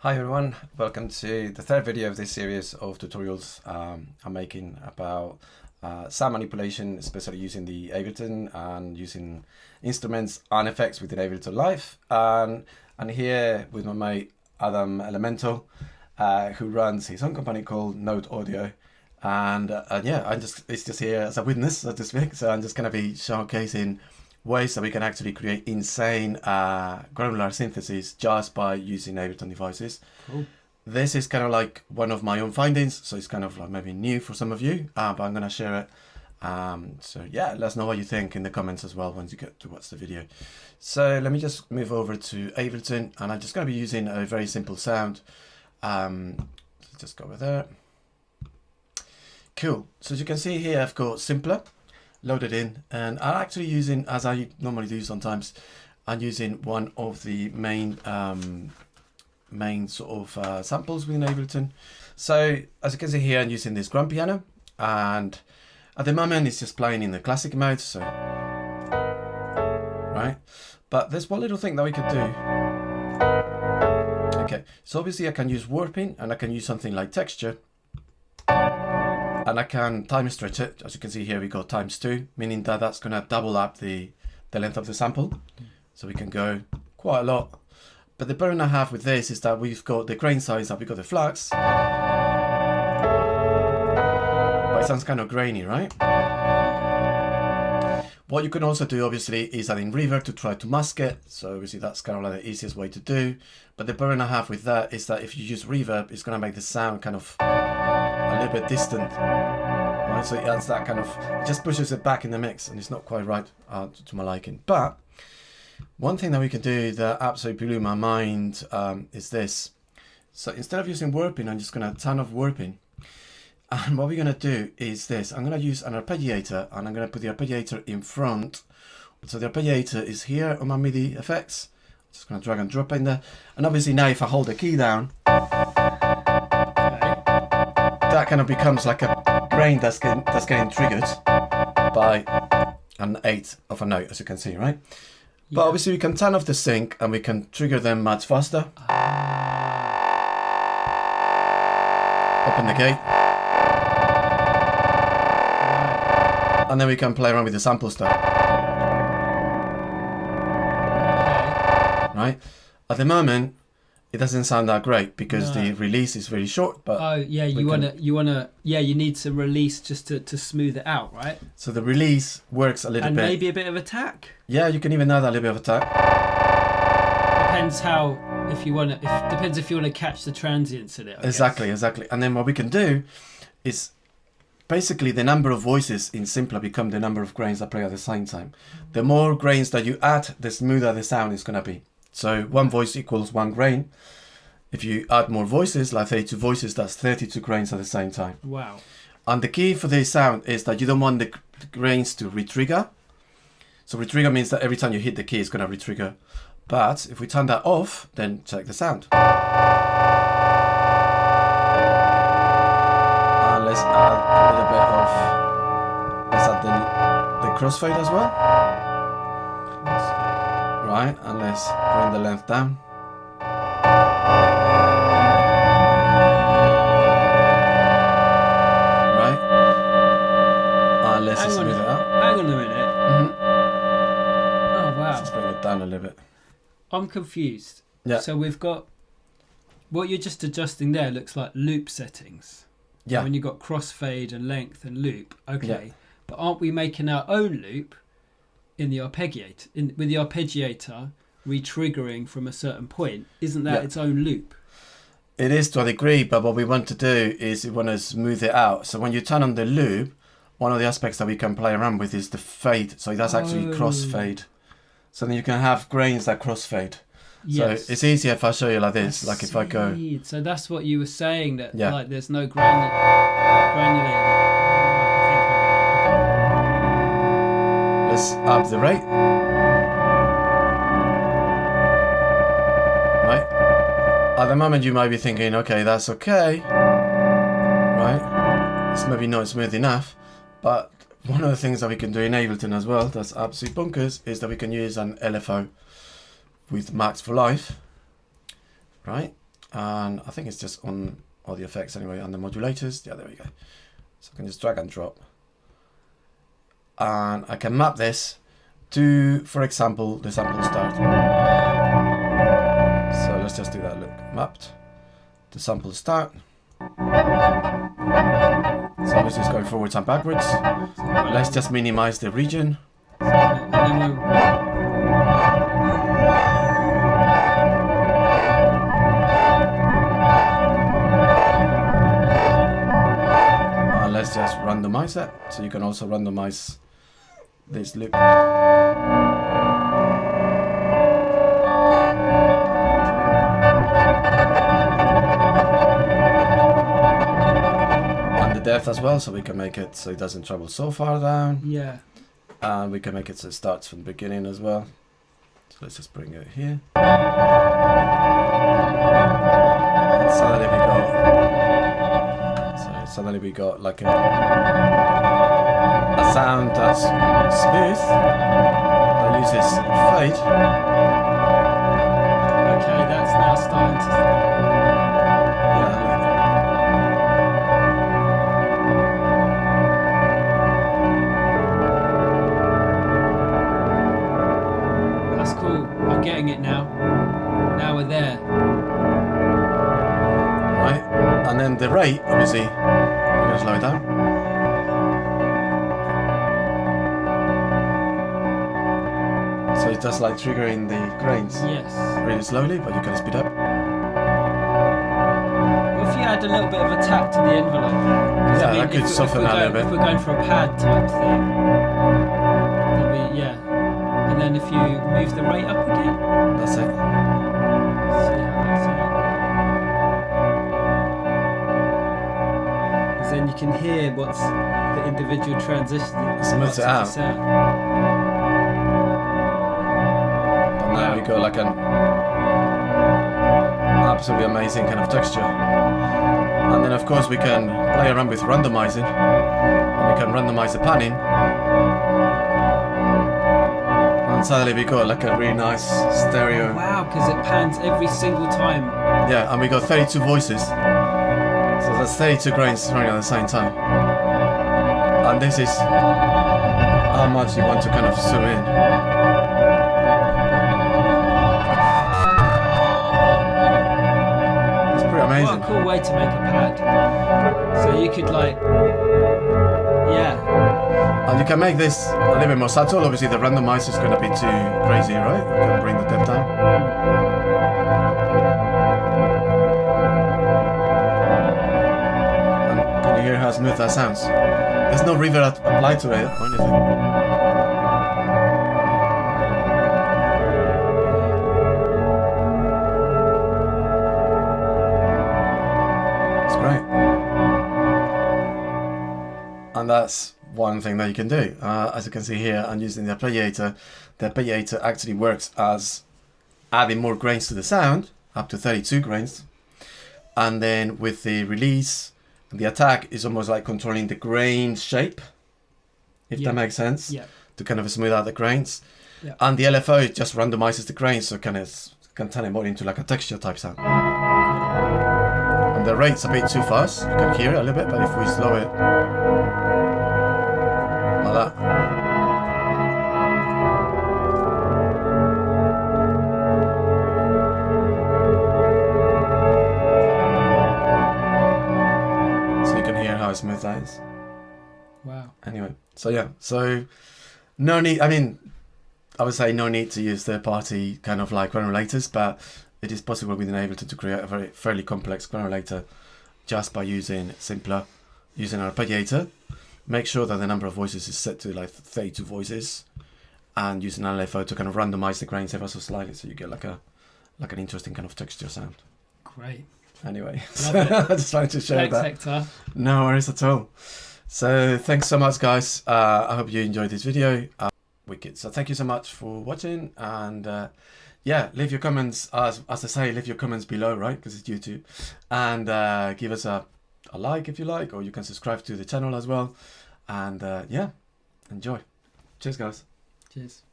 Hi everyone, welcome to the third video of this series of tutorials I'm making about sound manipulation, especially using the Ableton and using instruments and effects within Ableton Live. And here with my mate Adam Elemental, who runs his own company called Note Audio. And yeah, it's just here as a witness, so to speak. So I'm just going to be showcasing ways that we can actually create insane granular synthesis just by using Ableton devices. Cool. This is kind of like one of my own findings, so it's kind of like maybe new for some of you, but I'm gonna share it. So yeah, let us know what you think in the comments as well once you get to watch the video. So let me just move over to Ableton, and I'm just gonna be using a very simple sound. Just go over there. Cool. So as you can see here, I've got Simpler loaded in, and I'm actually using, as I normally do sometimes, I'm using one of the main sort of samples within Ableton. So as you can see here, I'm using this grand piano, and at the moment it's just playing in the classic mode, so right, but there's one little thing that we could do. Okay, so obviously I can use warping, and I can use something like texture, and I can time stretch it. As you can see here, we got ×2, meaning that that's going to double up the length of the sample. So we can go quite a lot. But the problem I have with this is that we've got the grain size, that we've got the flux. But it sounds kind of grainy, right? What you can also do, obviously, is adding reverb to try to mask it. So obviously that's kind of like the easiest way to do. But the problem I have with that is that if you use reverb, it's going to make the sound kind of a little bit distant, right? So it adds that kind of, just pushes it back in the mix, and it's not quite right to my liking. But one thing that we can do that absolutely blew my mind is this. So instead of using warping, I'm just going to turn off warping. And what we're going to do is this. I'm going to use an arpeggiator, and I'm going to put the arpeggiator in front. So the arpeggiator is here on my MIDI effects. I'm just going to drag and drop in there. And obviously now if I hold the key down, that kind of becomes like a grain that's getting triggered by an eighth of a note, as you can see, right? Yeah. But obviously we can turn off the sync, and we can trigger them much faster. Open the gate. And then we can play around with the sample stuff. Right? At the moment, it doesn't sound that great because the release is very short. But yeah, you need to release just to smooth it out, right? So the release works a little bit. And maybe a bit of attack. Yeah, you can even add a little bit of attack. Depends how, depends if you want to catch the transients in it. Exactly. And then what we can do is basically the number of voices in Simpler become the number of grains that play at the same time. The more grains that you add, the smoother the sound is going to be. So one voice equals one grain. If you add more voices, like 32 voices, that's 32 grains at the same time. Wow. And the key for this sound is that you don't want the grains to retrigger. So retrigger means that every time you hit the key, it's going to retrigger. But if we turn that off, then check the sound. And let's add a little bit of, let's add the crossfade as well. Right, and let's bring the length down. Right, and let's smooth it out. Hang on a minute. Oh wow. Let's bring it down a little bit. I'm confused. Yeah. So we've got, what you're just adjusting there looks like loop settings. Yeah. When you've got crossfade and length and loop. Okay. Yeah. But aren't we making our own loop in the arpeggiator, with the arpeggiator re-triggering from a certain point? Isn't that its own loop? It is to a degree, but what we want to do is we want to smooth it out. So when you turn on the loop, one of the aspects that we can play around with is the fade. So that's actually crossfade. So then you can have grains that crossfade. Yes. So it's easier if I show you like this, like if I go. So that's what you were saying, that like there's no granulated. Let's up the rate. Right. At the moment you might be thinking, okay, that's okay. Right. It's maybe not smooth enough. But one of the things that we can do in Ableton as well, that's absolutely bonkers, is that we can use an LFO with Max for Life. Right. And I think it's just on all the effects anyway, and the modulators. Yeah, there we go. So I can just drag and drop. And I can map this to, for example, the sample start. So let's just do that. Look, mapped to sample start. So this is going forwards and backwards. Let's just minimize the region. And let's just randomize that. So you can also randomize this loop. Depth as well, so we can make it so it doesn't travel so far down. Yeah. And we can make it so it starts from the beginning as well. So let's just bring it here. And suddenly we got like a sound that's smooth that uses fade. Okay, that's now starting to. Getting it now. Now we're there. Right, and then the rate, obviously, we're going to slow it down. So it's just like triggering the grains. Yes. Really slowly, but you can speed up. Well, if you add a little bit of a tap to the envelope, yeah, that could soften that a little bit. If we're going for a pad type thing, that'd be, yeah. And then if you move the rate up again, that's it. See how that's it. Because then you can hear what's the individual transition. Smooths it out. But now we got like an absolutely amazing kind of texture. And then of course we can play around with randomizing. And we can randomize the panning. And suddenly we got like a really nice stereo. Wow, because it pans every single time. Yeah, and we got 32 voices. So that's 32 grains running at the same time. And this is how much you want to kind of zoom in. It's pretty amazing. What a cool way to make a pad. So you could like, yeah. And you can make this a little bit more subtle. Obviously the randomizer is going to be too crazy, right? You can bring the depth down. And can you hear how smooth that sounds? There's no reverb applied to it or anything. It's great. And that's one thing that you can do. As you can see here, I'm using the Arpeggiator. The Arpeggiator actually works as adding more grains to the sound, up to 32 grains. And then with the release, the attack is almost like controlling the grain shape, if that makes sense, to kind of smooth out the grains. And the LFO just randomizes the grains, so can turn it more into like a texture type sound. And the rate's a bit too fast, you can hear it a little bit, but if we slow it like that. So you can hear how smooth that is. Wow. Anyway, so yeah, so no need, I mean, I would say no need to use third-party kind of like granulators, but it is possible within Ableton to create a fairly complex granulator just by using an Arpeggiator. Make sure that the number of voices is set to like 32 voices, and using an LFO to kind of randomize the grains ever so slightly, so you get like an interesting kind of texture sound. Great. Anyway, I just wanted to share that. Hector. No worries at all. So thanks so much, guys. I hope you enjoyed this video. Wicked. So thank you so much for watching, and yeah, leave your comments, as I say, leave your comments below, right, because it's YouTube, and give us a like if you like, or you can subscribe to the channel as well, and yeah, enjoy. Cheers, guys. Cheers.